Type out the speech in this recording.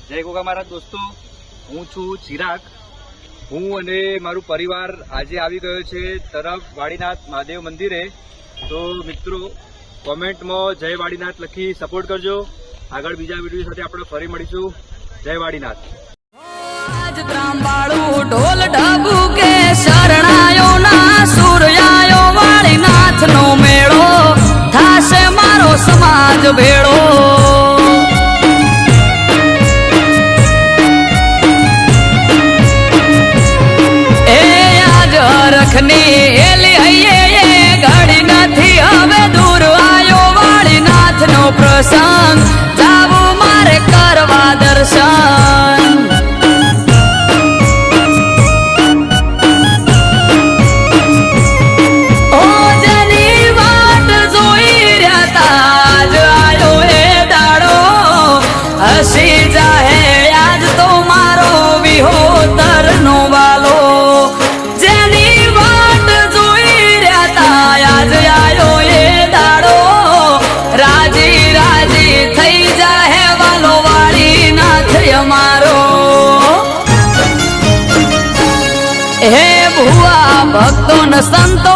જય ગોગા મહારાજ દોસ્તો, હું છું ચિરાગ. હું અને મારું પરિવાર આજે આવી ગયો છે તરફ વાડીનાથ મહાદેવ મંદિરે. તો મિત્રો કોમેન્ટમાં જય વાડીનાથ લખી સપોર્ટ કરજો. આગળ બીજા વિડીયો સાથે આપણે ફરી મળીશું. જય વાડીનાથ. ઢોલ ઢબુ કે શરણાયો ના સૂર્યાયો વાડીનાથ નો મેળો થાશે મારો સમાજ ભેળો. એલી હૈયે ઘડી નથી હવે દૂર આયો વાડીનાથ નો પ્રસંગ જાવું મારે કરવા દર્શન. ઓ જેની વાટ જોઈ રહ્યા તા આજ આયો એ દાડો હસી જાહે આજ તો મારો વિહોતર નો વાલો. હે ભુવા ભક્તો ન સંતો